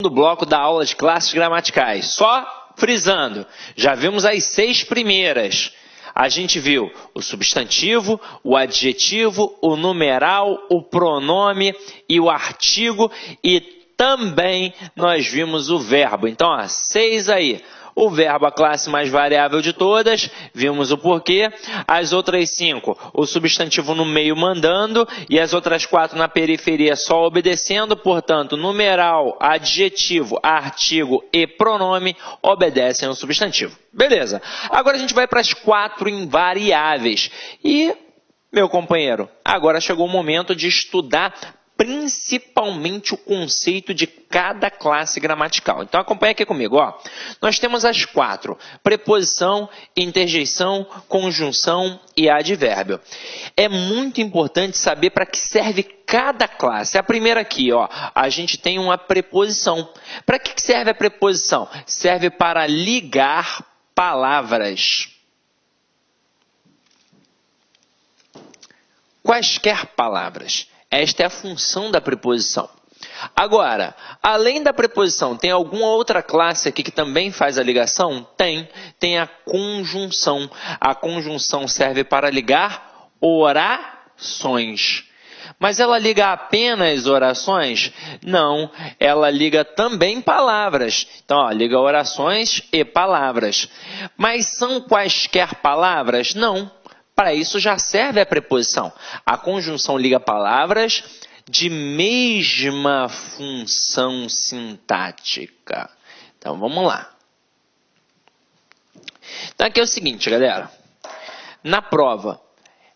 do bloco da aula de classes gramaticais. Só frisando, já vimos as 6 primeiras. A gente viu o substantivo, o adjetivo, o numeral, o pronome e o artigo, e também nós vimos o verbo. Então, 6 aí. O verbo, a classe mais variável de todas, vimos o porquê. As outras 5, o substantivo no meio mandando e as outras 4 na periferia só obedecendo. Portanto, numeral, adjetivo, artigo e pronome obedecem ao substantivo. Beleza. Agora a gente vai para as 4 invariáveis. E, meu companheiro, agora chegou o momento de estudar principalmente o conceito de cada classe gramatical. Então acompanha aqui comigo, ó. Nós temos as 4: preposição, interjeição, conjunção e advérbio. É muito importante saber para que serve cada classe. A primeira aqui, ó, a gente tem uma preposição. Para que serve a preposição? Serve para ligar palavras. Quaisquer palavras. Esta é a função da preposição. Agora, além da preposição, tem alguma outra classe aqui que também faz a ligação? Tem a conjunção. A conjunção serve para ligar orações. Mas ela liga apenas orações? Não, ela liga também palavras. Então, ó, liga orações e palavras. Mas são quaisquer palavras? Não. Para isso já serve a preposição. A conjunção liga palavras de mesma função sintática. Então, vamos lá. Então, aqui é o seguinte, galera. Na prova,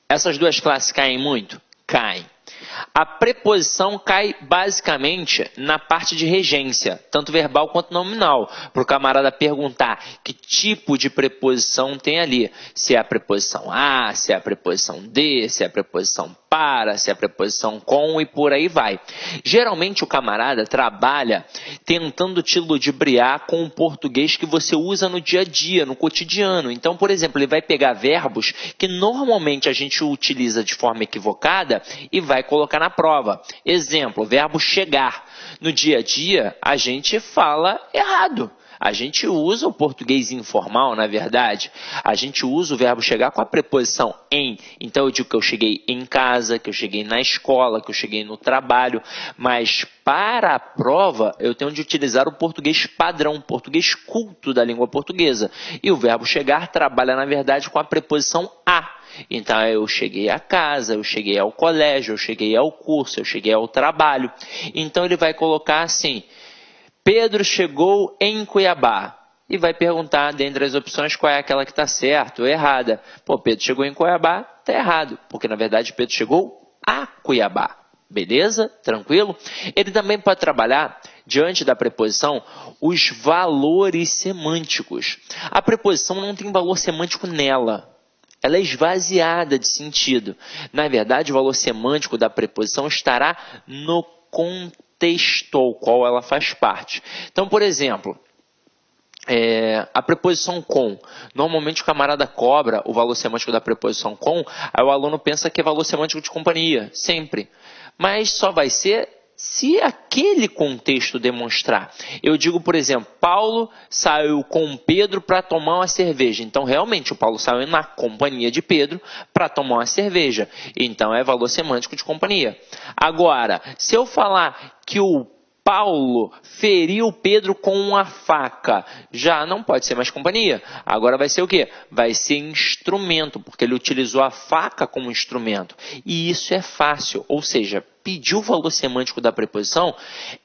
essas duas classes caem muito? Caem. A preposição cai basicamente na parte de regência, tanto verbal quanto nominal, para o camarada perguntar que tipo de preposição tem ali. Se é a preposição a, se é a preposição de, se é a preposição para, se é a preposição com e por aí vai. Geralmente o camarada trabalha tentando te ludibriar com o português que você usa no dia a dia, no cotidiano. Então, por exemplo, ele vai pegar verbos que normalmente a gente utiliza de forma equivocada e vai colocar na prova. Exemplo, verbo chegar. No dia a dia, a gente fala errado. A gente usa o português informal, na verdade. A gente usa o verbo chegar com a preposição em. Então, eu digo que eu cheguei em casa, que eu cheguei na escola, que eu cheguei no trabalho. Mas, para a prova, eu tenho de utilizar o português padrão, o português culto da língua portuguesa. E o verbo chegar trabalha, na verdade, com a preposição a. Então, eu cheguei a casa, eu cheguei ao colégio, eu cheguei ao curso, eu cheguei ao trabalho. Então, ele vai colocar assim: Pedro chegou em Cuiabá. E vai perguntar, dentre as opções, qual é aquela que está certa ou errada. Pô, Pedro chegou em Cuiabá, está errado. Porque, na verdade, Pedro chegou a Cuiabá. Beleza? Tranquilo? Ele também pode trabalhar, diante da preposição, os valores semânticos. A preposição não tem valor semântico nela. Ela é esvaziada de sentido. Na verdade, o valor semântico da preposição estará no contexto ao qual ela faz parte. Então, por exemplo, a preposição com. Normalmente o camarada cobra o valor semântico da preposição com, aí o aluno pensa que é valor semântico de companhia, sempre. Mas só vai ser se aquele contexto demonstrar. Eu digo, por exemplo, Paulo saiu com Pedro para tomar uma cerveja. Então, realmente, o Paulo saiu na companhia de Pedro para tomar uma cerveja. Então, é valor semântico de companhia. Agora, se eu falar que o Paulo feriu Pedro com uma faca, já não pode ser mais companhia. Agora vai ser o quê? Vai ser instrumento, porque ele utilizou a faca como instrumento. E isso é fácil, ou seja, pedir o valor semântico da preposição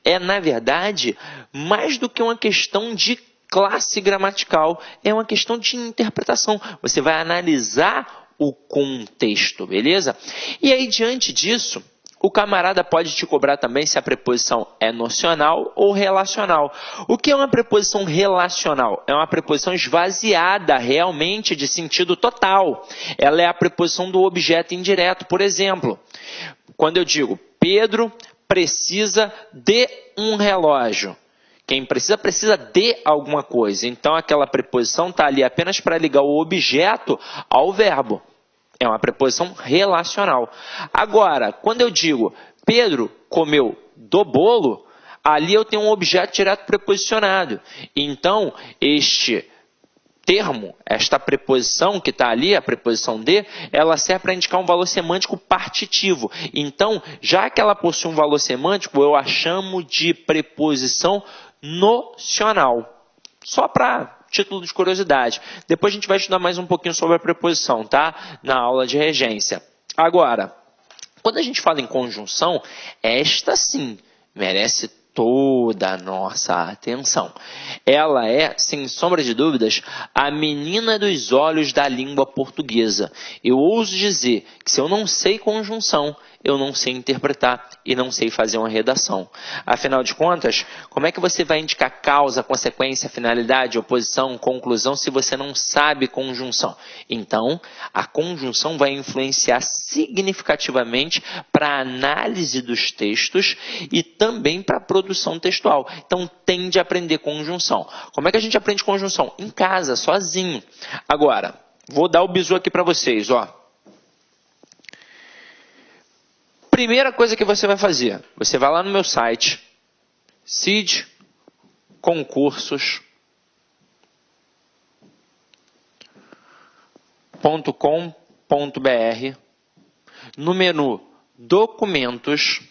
é, na verdade, mais do que uma questão de classe gramatical, é uma questão de interpretação. Você vai analisar o contexto, beleza? E aí, diante disso, o camarada pode te cobrar também se a preposição é nocional ou relacional. O que é uma preposição relacional? É uma preposição esvaziada realmente de sentido total. Ela é a preposição do objeto indireto. Por exemplo, quando eu digo Pedro precisa de um relógio. Quem precisa, precisa de alguma coisa. Então, aquela preposição está ali apenas para ligar o objeto ao verbo. É uma preposição relacional. Agora, quando eu digo Pedro comeu do bolo, Ali eu tenho um objeto direto preposicionado. Então, este termo, esta preposição que está ali, a preposição de, ela serve para indicar um valor semântico partitivo. Então, já que ela possui um valor semântico, eu a chamo de preposição nocional. Só para título de curiosidade. Depois a gente vai estudar mais um pouquinho sobre a preposição, tá? Na aula de regência. Agora, quando a gente fala em conjunção, esta sim merece toda a nossa atenção. Ela é, sem sombra de dúvidas, a menina dos olhos da língua portuguesa. Eu ouso dizer que se eu não sei conjunção, eu não sei interpretar e não sei fazer uma redação. Afinal de contas, como é que você vai indicar causa, consequência, finalidade, oposição, conclusão, se você não sabe conjunção? Então, a conjunção vai influenciar significativamente para a análise dos textos e também para a produção textual. Então, tem de aprender conjunção. Como é que a gente aprende conjunção? Em casa, sozinho. Agora, vou dar o bizu aqui para vocês, ó. Primeira coisa que você vai fazer, você vai lá no meu site, cidconcursos.com.br, no menu Documentos,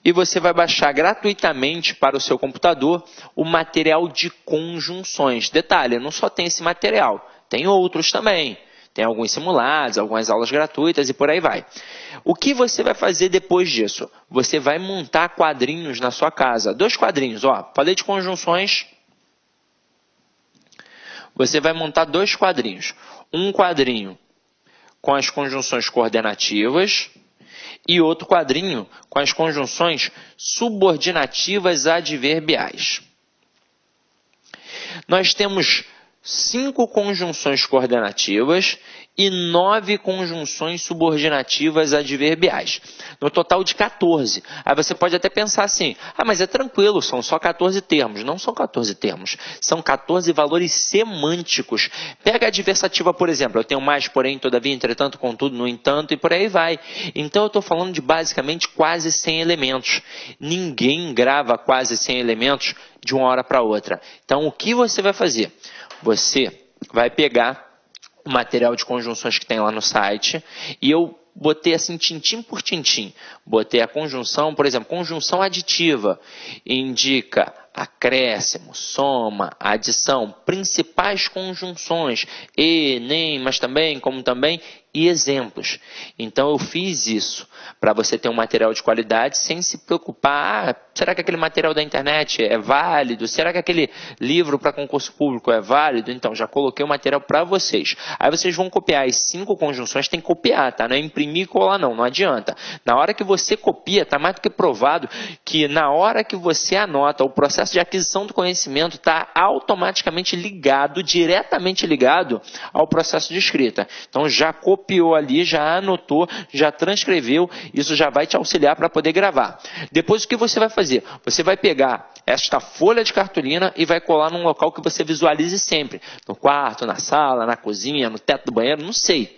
e você vai baixar gratuitamente para o seu computador o material de conjunções. Detalhe, não só tem esse material, tem outros também. Tem alguns simulados, algumas aulas gratuitas e por aí vai. O que você vai fazer depois disso? Você vai montar quadrinhos na sua casa. 2 quadrinhos, ó. Falei de conjunções. Você vai montar 2 quadrinhos. Um quadrinho com as conjunções coordenativas e outro quadrinho com as conjunções subordinativas adverbiais. Nós temos 5 conjunções coordenativas e 9 conjunções subordinativas adverbiais. No total de 14. Aí você pode até pensar assim, mas é tranquilo, são só 14 termos. Não são 14 termos, são 14 valores semânticos. Pega a adversativa, por exemplo, eu tenho mais, porém, todavia, entretanto, contudo, no entanto, e por aí vai. Então eu estou falando de basicamente quase 100 elementos. Ninguém grava quase 100 elementos de uma hora para outra. Então o que você vai fazer? Você vai pegar o material de conjunções que tem lá no site e eu botei assim tintim por tintim. Botei a conjunção, por exemplo, conjunção aditiva, indica acréscimo, soma, adição, principais conjunções, e, nem, mas também, como também, e exemplos. Então eu fiz isso para você ter um material de qualidade sem se preocupar, será que aquele material da internet é válido? Será que aquele livro para concurso público é válido? Então já coloquei o material para vocês. Aí vocês vão copiar as 5 conjunções, tem que copiar, tá? Não é imprimir e colar não adianta. Na hora que você copia, está mais do que provado que na hora que você anota, o processo de aquisição do conhecimento está automaticamente ligado, diretamente ligado ao processo de escrita. Então já copiou ali, já anotou, já transcreveu, isso já vai te auxiliar para poder gravar. Depois o que você vai fazer? Você vai pegar esta folha de cartolina e vai colar num local que você visualize sempre. No quarto, na sala, na cozinha, no teto do banheiro, não sei.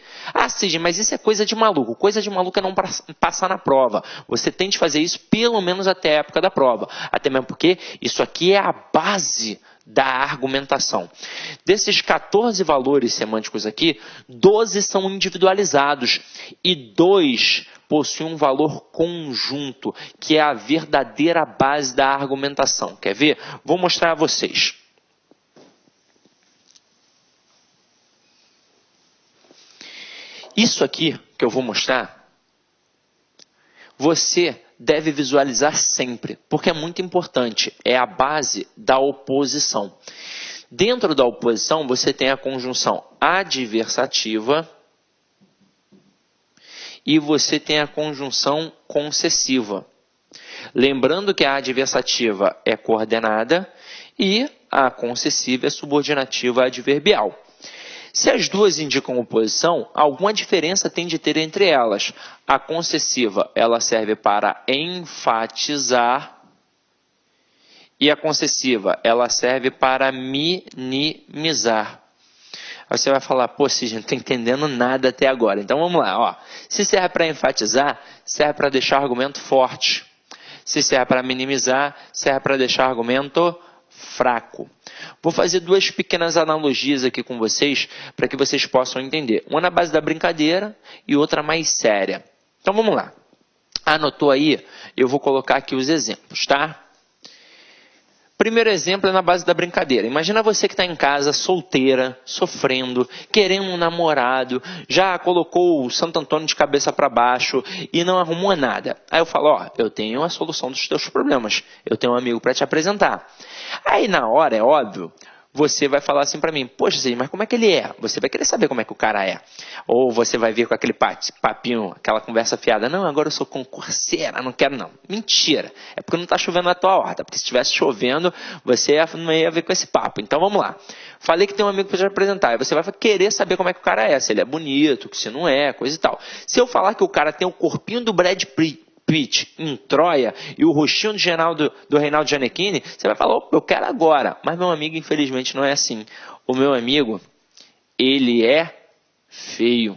Cid, mas isso é coisa de maluco. Coisa de maluco é não passar na prova. Você tem de fazer isso pelo menos até a época da prova. Até mesmo porque isso aqui é a base da argumentação. Desses 14 valores semânticos aqui, 12 são individualizados e 2 possuem um valor conjunto, que é a verdadeira base da argumentação. Quer ver? Vou mostrar a vocês. Isso aqui que eu vou mostrar, você deve visualizar sempre, porque é muito importante, é a base da oposição. Dentro da oposição, você tem a conjunção adversativa e você tem a conjunção concessiva. Lembrando que a adversativa é coordenada e a concessiva é subordinativa adverbial. Se as duas indicam oposição, alguma diferença tem de ter entre elas. A concessiva, ela serve para enfatizar e a concessiva, ela serve para minimizar. Aí você vai falar, Cid, não estou entendendo nada até agora. Então vamos lá, ó. Se serve para enfatizar, serve para deixar o argumento forte. Se serve para minimizar, serve para deixar o argumento fraco. Vou fazer duas pequenas analogias aqui com vocês para que vocês possam entender. Uma na base da brincadeira e outra mais séria. Então vamos lá. Anotou aí? Eu vou colocar aqui os exemplos, tá? Primeiro exemplo é na base da brincadeira. Imagina você que está em casa, solteira, sofrendo, querendo um namorado, já colocou o Santo Antônio de cabeça para baixo e não arrumou nada. Aí eu falo, ó, eu tenho a solução dos teus problemas. Eu tenho um amigo para te apresentar. Aí na hora, é óbvio, você vai falar assim para mim, poxa, Cid, mas como é que ele é? Você vai querer saber como é que o cara é. Ou você vai vir com aquele papinho, aquela conversa fiada. Não, agora eu sou concurseira, não quero não. Mentira. É porque não está chovendo na tua horta. Porque se estivesse chovendo, você não ia vir com esse papo. Então vamos lá. Falei que tem um amigo para te apresentar. Aí você vai querer saber como é que o cara é. Se ele é bonito, se não é, coisa e tal. Se eu falar que o cara tem o corpinho do Brad Pitt em Troia e o rostinho do Reinaldo Gianecchini, você vai falar, opa, eu quero agora. Mas meu amigo, infelizmente, não é assim. O meu amigo, ele é feio.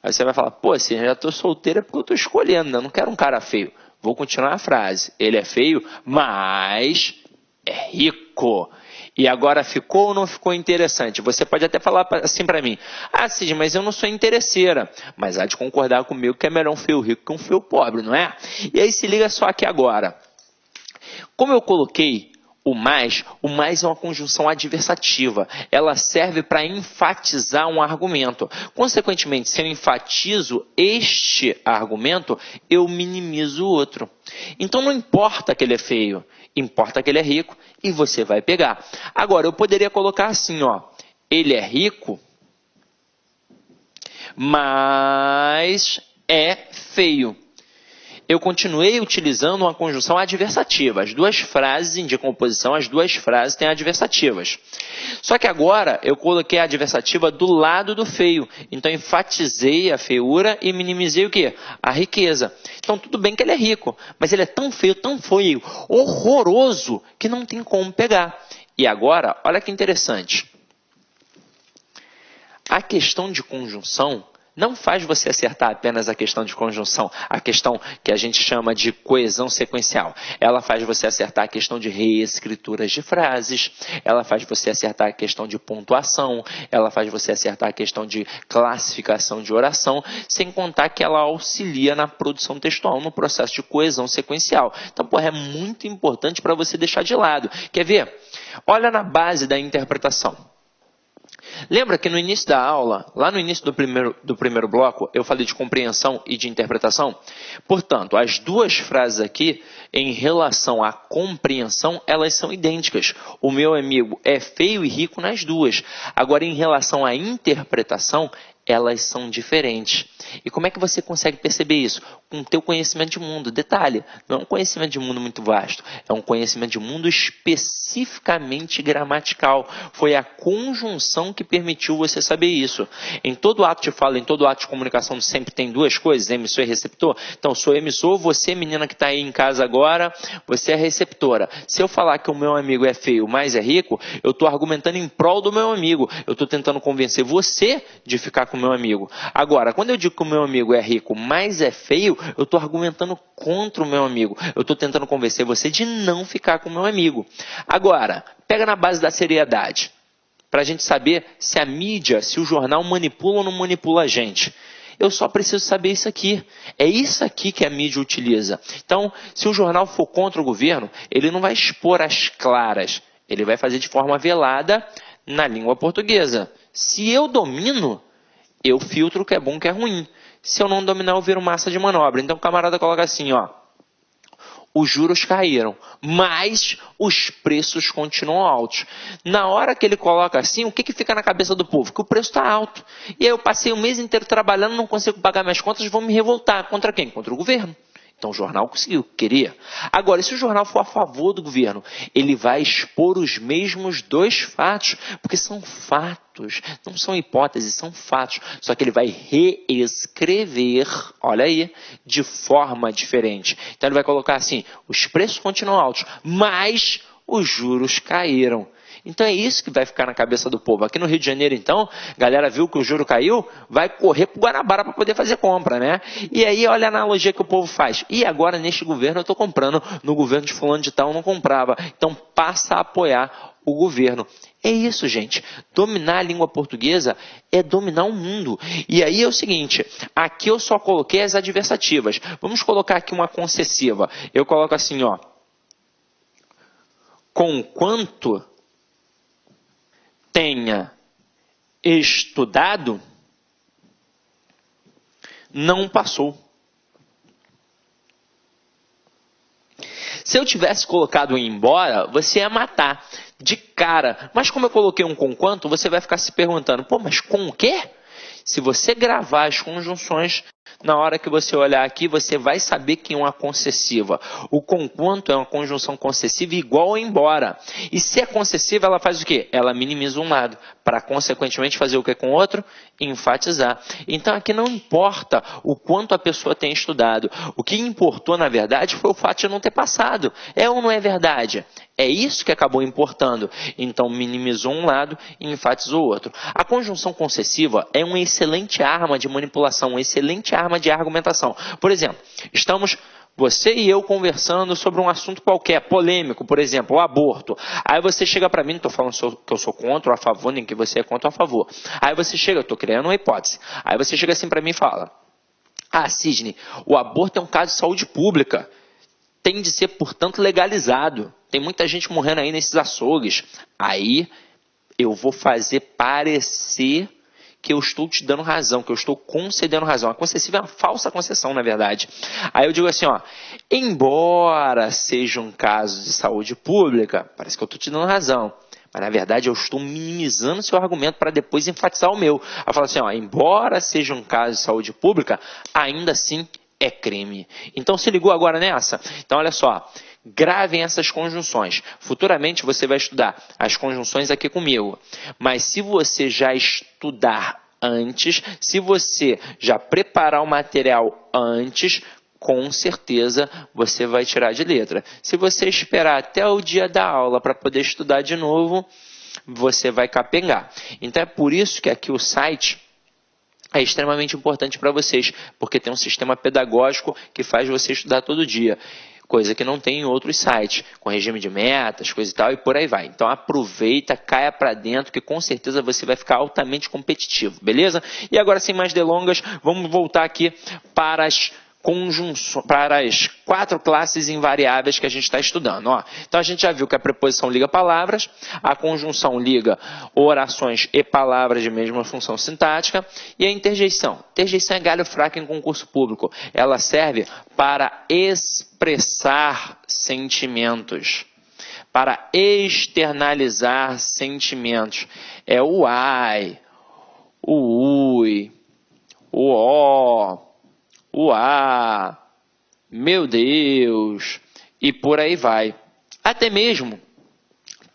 Aí você vai falar, pô, assim, eu já estou solteira porque eu estou escolhendo, né? Eu não quero um cara feio. Vou continuar a frase. Ele é feio, mas é rico. E agora ficou ou não ficou interessante? Você pode até falar assim para mim, ah, Cid, mas eu não sou interesseira. Mas há de concordar comigo que é melhor um feio rico que um feio pobre, não é? E aí se liga só aqui agora. Como eu coloquei o mais é uma conjunção adversativa. Ela serve para enfatizar um argumento. Consequentemente, se eu enfatizo este argumento, eu minimizo o outro. Então não importa que ele é feio, importa que ele é rico e você vai pegar. Agora, eu poderia colocar assim, ó, ele é rico, mas é feio. Eu continuei utilizando uma conjunção adversativa. As duas frases indicam oposição, as duas frases têm adversativas. Só que agora eu coloquei a adversativa do lado do feio. Então enfatizei a feiura e minimizei o quê? A riqueza. Então tudo bem que ele é rico, mas ele é tão feio, horroroso, que não tem como pegar. E agora, olha que interessante. A questão de conjunção não faz você acertar apenas a questão de conjunção, a questão que a gente chama de coesão sequencial. Ela faz você acertar a questão de reescrituras de frases, ela faz você acertar a questão de pontuação, ela faz você acertar a questão de classificação de oração, sem contar que ela auxilia na produção textual, no processo de coesão sequencial. Então, é muito importante para você deixar de lado. Quer ver? Olha na base da interpretação. Lembra que no início da aula, lá no início do primeiro bloco, eu falei de compreensão e de interpretação? Portanto, as duas frases aqui, em relação à compreensão, elas são idênticas. O meu amigo é feio e rico nas duas. Agora, em relação à interpretação, elas são diferentes. E como é que você consegue perceber isso? Com o teu conhecimento de mundo. Detalhe, não é um conhecimento de mundo muito vasto, é um conhecimento de mundo especificamente gramatical. Foi a conjunção que permitiu você saber isso. Em todo ato de fala, em todo ato de comunicação, sempre tem duas coisas, emissor e receptor. Então, sou emissor, você, menina que está aí em casa agora, você é receptora. Se eu falar que o meu amigo é feio, mas é rico, eu estou argumentando em prol do meu amigo. Eu estou tentando convencer você de ficar com o meu amigo. Agora, quando eu digo que o meu amigo é rico, mas é feio, eu estou argumentando contra o meu amigo. Eu estou tentando convencer você de não ficar com o meu amigo. Agora, pega na base da seriedade, para a gente saber se a mídia, se o jornal manipula ou não manipula a gente. Eu só preciso saber isso aqui. É isso aqui que a mídia utiliza. Então, se o jornal for contra o governo, ele não vai expor as claras. Ele vai fazer de forma velada na língua portuguesa. Se eu domino, eu filtro o que é bom e o que é ruim. Se eu não dominar, eu viro massa de manobra. Então o camarada coloca assim, ó. Os juros caíram, mas os preços continuam altos. Na hora que ele coloca assim, o que fica na cabeça do povo? Que o preço está alto. E aí eu passei o mês inteiro trabalhando, não consigo pagar minhas contas, vou me revoltar. Contra quem? Contra o governo. Então o jornal conseguiu, queria. Agora, se o jornal for a favor do governo, ele vai expor os mesmos dois fatos, porque são fatos, não são hipóteses, são fatos. Só que ele vai reescrever, olha aí, de forma diferente. Então ele vai colocar assim, os preços continuam altos, mas os juros caíram. Então é isso que vai ficar na cabeça do povo. Aqui no Rio de Janeiro, então, a galera viu que o juro caiu, vai correr para o Guanabara para poder fazer compra, né? E aí olha a analogia que o povo faz. E agora neste governo eu estou comprando, no governo de fulano de tal eu não comprava. Então passa a apoiar o governo. É isso, gente. Dominar a língua portuguesa é dominar o mundo. E aí é o seguinte, aqui eu só coloquei as adversativas. Vamos colocar aqui uma concessiva. Eu coloco assim, ó. Conquanto tenha estudado, não passou. Se eu tivesse colocado embora, você ia matar de cara. Mas como eu coloquei um conquanto, você vai ficar se perguntando, pô, mas com o quê? Se você gravar as conjunções, na hora que você olhar aqui, você vai saber que é uma concessiva. O conquanto é uma conjunção concessiva igual a embora. E se é concessiva, ela faz o quê? Ela minimiza um lado, para consequentemente fazer o que com o outro? Enfatizar. Então aqui não importa o quanto a pessoa tem estudado. O que importou, na verdade, foi o fato de não ter passado. É ou não é verdade? É isso que acabou importando. Então, minimizou um lado e enfatizou o outro. A conjunção concessiva é uma excelente arma de manipulação, uma excelente arma de argumentação. Por exemplo, estamos você e eu conversando sobre um assunto qualquer, polêmico, por exemplo, o aborto. Aí você chega para mim, não estou falando que eu sou contra ou a favor, nem que você é contra ou a favor. Aí você chega, eu estou criando uma hipótese. Aí você chega assim para mim e fala, Sidney, o aborto é um caso de saúde pública. Tem de ser, portanto, legalizado. Tem muita gente morrendo aí nesses açougues. Aí eu vou fazer parecer que eu estou te dando razão, que eu estou concedendo razão. A concessiva é uma falsa concessão, na verdade. Aí eu digo assim, ó, embora seja um caso de saúde pública, parece que eu estou te dando razão. Mas, na verdade, eu estou minimizando seu argumento para depois enfatizar o meu. Eu falo assim, ó, embora seja um caso de saúde pública, ainda assim é crime. Então, se ligou agora nessa? Então, olha só. Gravem essas conjunções. Futuramente você vai estudar as conjunções aqui comigo. Mas se você já estudar antes, se você já preparar o material antes, com certeza você vai tirar de letra. Se você esperar até o dia da aula para poder estudar de novo, você vai capengar. Então é por isso que aqui o site é extremamente importante para vocês, porque tem um sistema pedagógico que faz você estudar todo dia. Coisa que não tem em outros sites, com regime de metas, coisa e tal, e por aí vai. Então aproveita, caia para dentro, que com certeza você vai ficar altamente competitivo, beleza? E agora, sem mais delongas, vamos voltar aqui para as conjunções, para as 4 classes invariáveis que a gente está estudando. Ó, então a gente já viu que a preposição liga palavras, a conjunção liga orações e palavras de mesma função sintática, e a interjeição. Interjeição é galho fraco em concurso público. Ela serve para expressar sentimentos, para externalizar sentimentos. É o ai, o ui, o ó, o meu Deus, e por aí vai. Até mesmo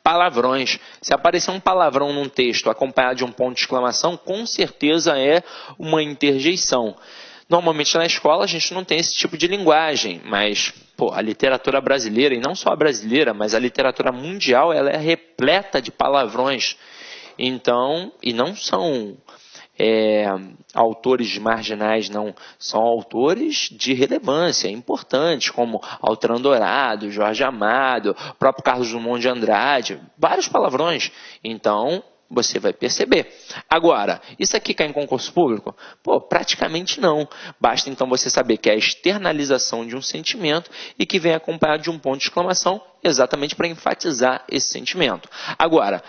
palavrões. Se aparecer um palavrão num texto acompanhado de um ponto de exclamação, com certeza é uma interjeição. Normalmente na escola a gente não tem esse tipo de linguagem, mas a literatura brasileira, e não só a brasileira, mas a literatura mundial, ela é repleta de palavrões. Então, e não são autores marginais, não, são autores de relevância importantes, como Altran Dourado, Jorge Amado, próprio Carlos Drummond de Andrade, vários palavrões. Então você vai perceber. Agora, isso aqui cai em concurso público? Praticamente não. Basta então você saber que é a externalização de um sentimento e que vem acompanhado de um ponto de exclamação, exatamente para enfatizar esse sentimento. Agora,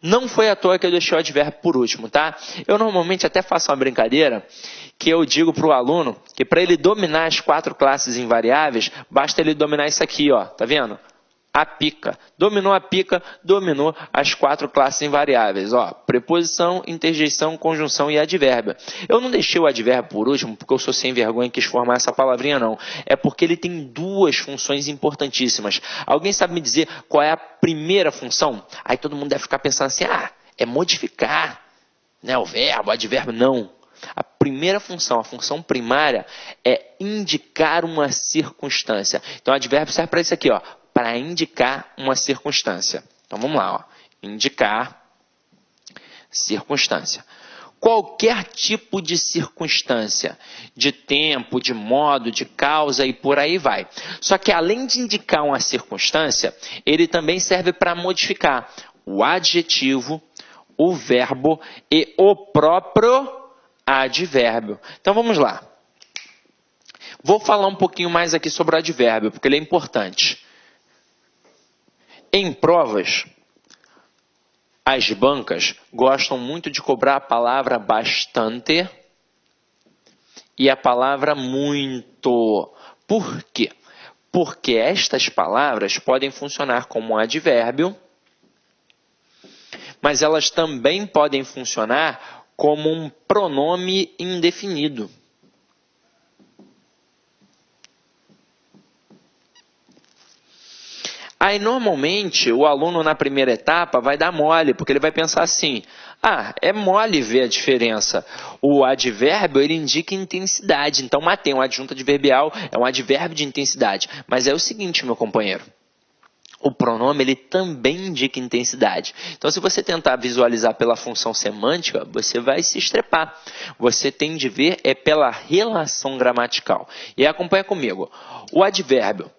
não foi à toa que eu deixei o advérbio por último, tá? Eu normalmente até faço uma brincadeira que eu digo para o aluno que para ele dominar as 4 classes invariáveis, basta ele dominar isso aqui, ó, tá vendo? A pica. Dominou a pica, dominou as 4 classes invariáveis, ó, preposição, interjeição, conjunção e advérbio. Eu não deixei o advérbio por último porque eu sou sem vergonha e quis formar essa palavrinha, não. É porque ele tem 2 funções importantíssimas. Alguém sabe me dizer qual é a primeira função? Aí todo mundo deve ficar pensando assim, é modificar, né, o verbo, o advérbio. Não. A primeira função, a função primária, é indicar uma circunstância. Então, o advérbio serve para isso aqui, ó, para indicar uma circunstância. Então, vamos lá. Ó. indicar circunstância. Qualquer tipo de circunstância, de tempo, de modo, de causa e por aí vai. Só que além de indicar uma circunstância, ele também serve para modificar o adjetivo, o verbo e o próprio advérbio. Então vamos lá. Vou falar um pouquinho mais aqui sobre o advérbio, porque ele é importante. Em provas, as bancas gostam muito de cobrar a palavra bastante e a palavra muito. Por quê? Porque estas palavras podem funcionar como um advérbio, mas elas também podem funcionar como um pronome indefinido. Aí, normalmente, o aluno na primeira etapa vai dar mole, porque ele vai pensar assim, é mole ver a diferença. O advérbio, ele indica intensidade, então matei, um adjunto adverbial é um advérbio de intensidade. Mas é o seguinte, meu companheiro, o pronome, ele também indica intensidade. Então, se você tentar visualizar pela função semântica, você vai se estrepar. Você tem de ver pela relação gramatical. E acompanha comigo. O advérbio,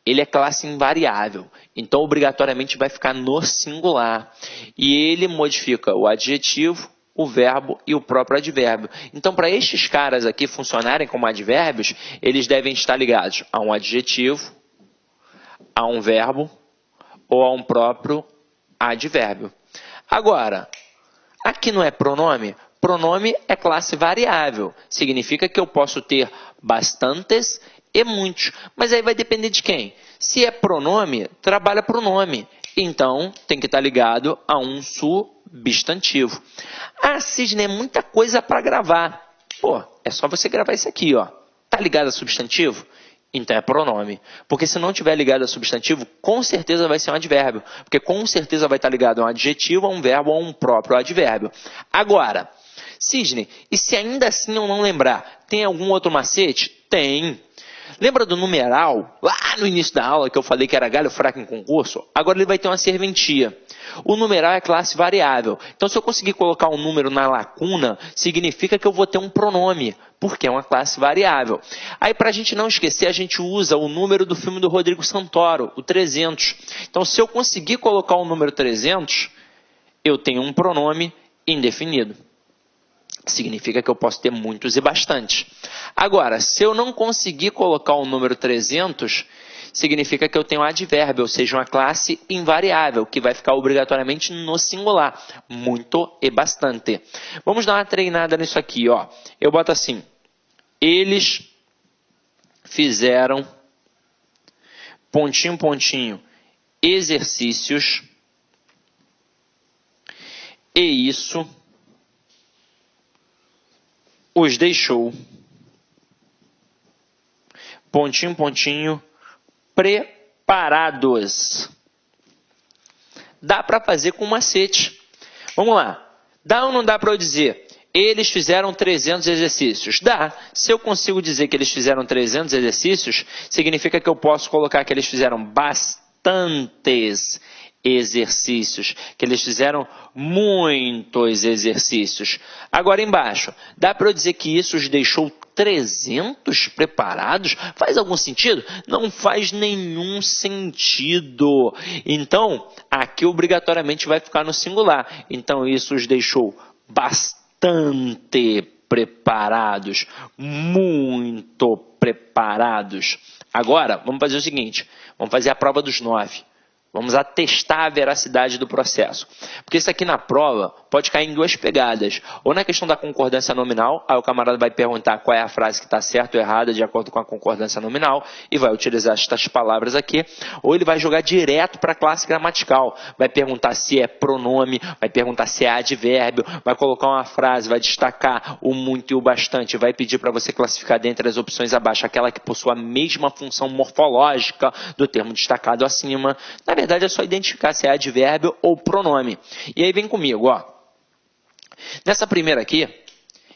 ele é classe invariável, então obrigatoriamente vai ficar no singular. E ele modifica o adjetivo, o verbo e o próprio advérbio. Então, para estes caras aqui funcionarem como advérbios, eles devem estar ligados a um adjetivo, a um verbo ou a um próprio advérbio. Agora, aqui não é pronome? Pronome é classe variável. Significa que eu posso ter bastantes e muitos. Mas aí vai depender de quem? Se é pronome, trabalha pronome. Então, tem que estar ligado a um substantivo. Cisne, é muita coisa para gravar. É só você gravar isso aqui, ó. Tá ligado a substantivo? Então é pronome. Porque se não tiver ligado a substantivo, com certeza vai ser um advérbio. Porque com certeza vai estar ligado a um adjetivo, a um verbo ou a um próprio advérbio. Agora, Cisne, e se ainda assim eu não lembrar, tem algum outro macete? Tem. Lembra do numeral? Lá no início da aula que eu falei que era galho fraco em concurso? Agora ele vai ter uma serventia. O numeral é classe variável. Então, se eu conseguir colocar um número na lacuna, significa que eu vou ter um pronome, porque é uma classe variável. Aí, para a gente não esquecer, a gente usa o número do filme do Rodrigo Santoro, o 300. Então, se eu conseguir colocar o número 300, eu tenho um pronome indefinido. Significa que eu posso ter muitos e bastantes. Agora, se eu não conseguir colocar o número 300, significa que eu tenho um advérbio, ou seja, uma classe invariável, que vai ficar obrigatoriamente no singular. Muito e bastante. Vamos dar uma treinada nisso aqui, ó. Eu boto assim, eles fizeram, pontinho, pontinho, exercícios, e isso os deixou, pontinho, pontinho, preparados. Dá para fazer com macete. Vamos lá. Dá ou não dá para eu dizer? Eles fizeram 300 exercícios. Dá. Se eu consigo dizer que eles fizeram 300 exercícios, significa que eu posso colocar que eles fizeram bastantes exercícios, que eles fizeram muitos exercícios. Agora embaixo, dá para eu dizer que isso os deixou 300 preparados? Faz algum sentido? Não faz nenhum sentido. Então, aqui obrigatoriamente vai ficar no singular. Então, isso os deixou bastante preparados, muito preparados. Agora, vamos fazer o seguinte, vamos fazer a prova dos 9. Vamos atestar a veracidade do processo. Porque isso aqui na prova pode cair em duas pegadas. Ou na questão da concordância nominal, aí o camarada vai perguntar qual é a frase que está certa ou errada de acordo com a concordância nominal e vai utilizar estas palavras aqui. Ou ele vai jogar direto para a classe gramatical. Vai perguntar se é pronome, vai perguntar se é advérbio, vai colocar uma frase, vai destacar o muito e o bastante, vai pedir para você classificar dentre as opções abaixo aquela que possua a mesma função morfológica do termo destacado acima. Na verdade, é só identificar se é advérbio ou pronome. E aí vem comigo, ó. Nessa primeira aqui,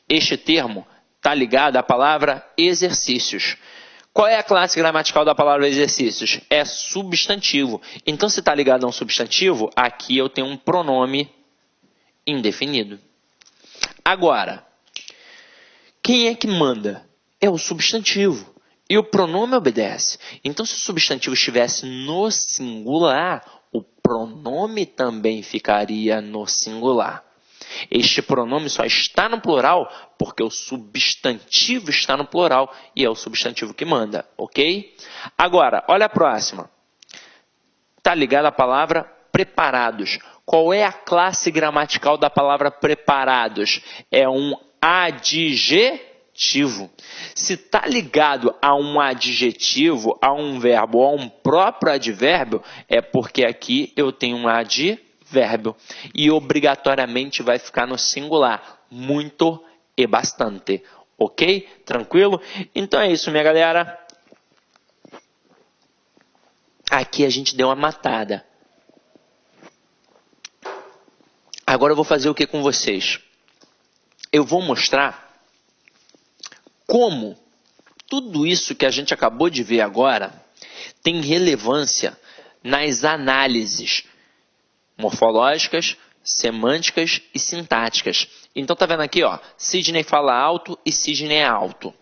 este termo está ligado à palavra exercícios. Qual é a classe gramatical da palavra exercícios? É substantivo. Então, se está ligado a um substantivo, aqui eu tenho um pronome indefinido. Agora, quem é que manda? É o substantivo. E o pronome obedece. Então, se o substantivo estivesse no singular, o pronome também ficaria no singular. Este pronome só está no plural porque o substantivo está no plural e é o substantivo que manda, ok? Agora, olha a próxima. Está ligada à palavra preparados. Qual é a classe gramatical da palavra preparados? É um adjetivo. Se está ligado a um adjetivo, a um verbo ou a um próprio advérbio, é porque aqui eu tenho um advérbio. E obrigatoriamente vai ficar no singular. Muito e bastante. Ok? Tranquilo? Então é isso, minha galera. Aqui a gente deu uma matada. Agora eu vou fazer o que com vocês? Eu vou mostrar como tudo isso que a gente acabou de ver agora tem relevância nas análises morfológicas, semânticas e sintáticas. Então tá vendo aqui, ó, Sidney fala alto e Sidney é alto.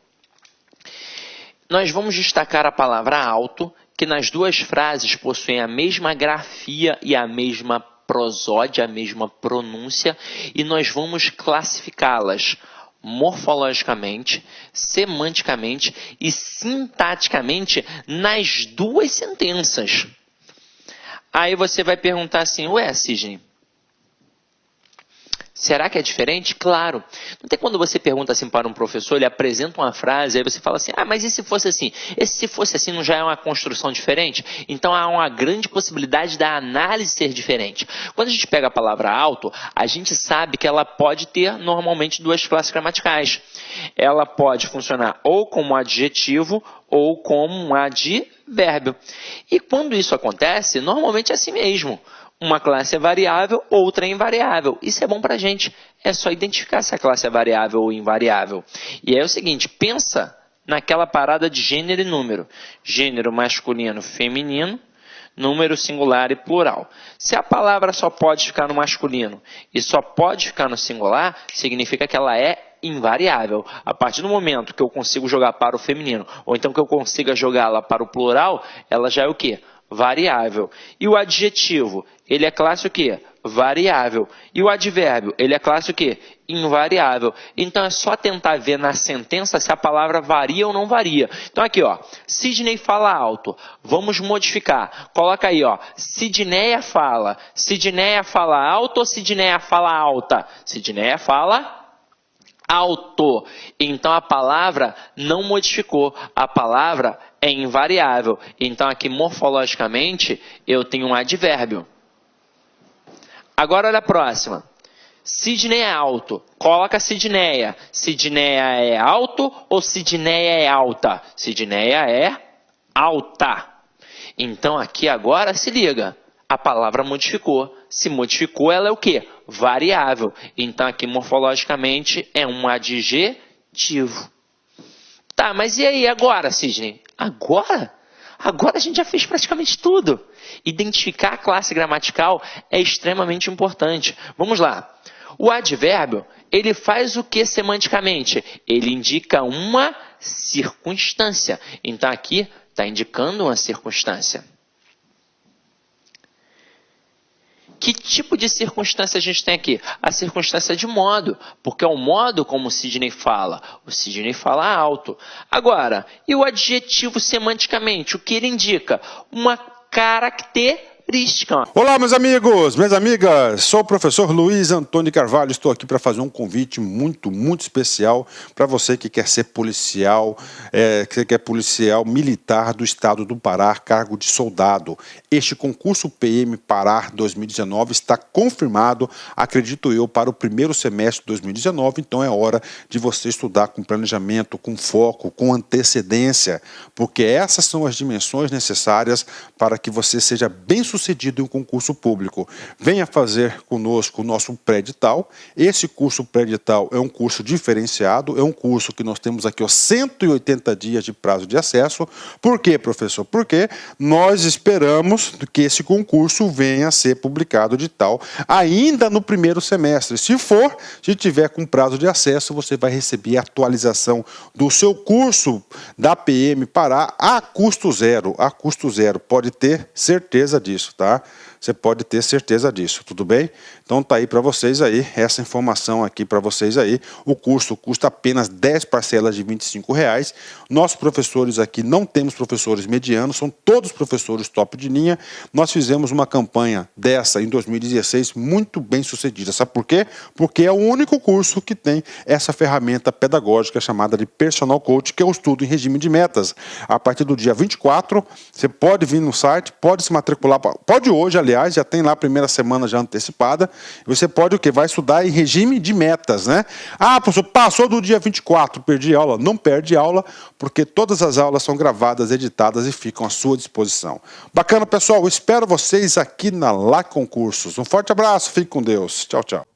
Nós vamos destacar a palavra alto, que nas duas frases possuem a mesma grafia e a mesma prosódia, a mesma pronúncia, e nós vamos classificá-las morfologicamente, semanticamente e sintaticamente nas duas sentenças. Aí você vai perguntar assim, ué, Sidney, será que é diferente? Claro. Não tem quando você pergunta assim para um professor, ele apresenta uma frase, aí você fala assim, ah, mas e se fosse assim? E se fosse assim, não já é uma construção diferente? Então há uma grande possibilidade da análise ser diferente. Quando a gente pega a palavra alto, a gente sabe que ela pode ter normalmente duas classes gramaticais. Ela pode funcionar ou como adjetivo ou como um advérbio. E quando isso acontece, normalmente é assim mesmo. Uma classe é variável, outra é invariável. Isso é bom para a gente. É só identificar se a classe é variável ou invariável. E aí é o seguinte, pensa naquela parada de gênero e número. Gênero masculino, feminino, número singular e plural. Se a palavra só pode ficar no masculino e só pode ficar no singular, significa que ela é invariável. A partir do momento que eu consigo jogar para o feminino, ou então que eu consiga jogá-la para o plural, ela já é o quê? Variável. E o adjetivo, ele é classe o quê? Variável. E o advérbio, ele é classe o quê? Invariável. Então é só tentar ver na sentença se a palavra varia ou não varia. Então aqui, ó, Sidney fala alto. Vamos modificar. Coloca aí, ó, Sidneia fala. Sidneia fala alto ou Sidneia fala alta? Sidneia fala alto. Então a palavra não modificou. A palavra é invariável. Então aqui morfologicamente eu tenho um advérbio. Agora olha a próxima. Sidney é alto. Coloca Sidneia. Sidneia é alto ou Sidneia é alta? Sidneia é alta. Então aqui agora se liga. A palavra modificou. Se modificou, ela é o quê? Variável. Então, aqui, morfologicamente, é um adjetivo. Tá, mas e aí agora, Sidney? Agora? Agora a gente já fez praticamente tudo. Identificar a classe gramatical é extremamente importante. Vamos lá. O advérbio, ele faz o que semanticamente? Ele indica uma circunstância. Então, aqui está indicando uma circunstância. Que tipo de circunstância a gente tem aqui? A circunstância de modo, porque é o modo como o Sidney fala. O Sidney fala alto. Agora, e o adjetivo semanticamente? O que ele indica? Uma característica. Olá, meus amigos, minhas amigas. Sou o professor Luiz Antônio Carvalho. Estou aqui para fazer um convite muito especial para você que quer ser policial, que quer policial militar do estado do Pará, cargo de soldado. Este concurso PM Pará 2019 está confirmado, acredito eu, para o primeiro semestre de 2019. Então é hora de você estudar com planejamento, com foco, com antecedência, porque essas são as dimensões necessárias para que você seja bem-sucedido bem-sucedido em um concurso público, venha fazer conosco o nosso pré-edital. Esse curso pré-edital é um curso diferenciado, é um curso que nós temos aqui 180 dias de prazo de acesso. Por quê, professor? Porque nós esperamos que esse concurso venha a ser publicado de tal ainda no primeiro semestre. Se tiver com prazo de acesso, você vai receber a atualização do seu curso da PM Pará a custo zero. A custo zero. Pode ter certeza disso, tá? Você pode ter certeza disso, tudo bem? Então tá aí para vocês aí, essa informação aqui para vocês aí. O curso custa apenas 10 parcelas de R$25. Nossos professores aqui não temos professores medianos, são todos professores top de linha. Nós fizemos uma campanha dessa em 2016 muito bem sucedida. Sabe por quê? Porque é o único curso que tem essa ferramenta pedagógica chamada de Personal Coach, que é o estudo em regime de metas. A partir do dia 24, você pode vir no site, pode se matricular, pode hoje, aliás, já tem lá a primeira semana já antecipada. Você pode o quê? Vai estudar em regime de metas, né? Ah, professor, passou do dia 24, perdi aula. Não perde aula, porque todas as aulas são gravadas, editadas e ficam à sua disposição. Bacana, pessoal. Eu espero vocês aqui na Lá Concursos. Um forte abraço, fique com Deus. Tchau, tchau.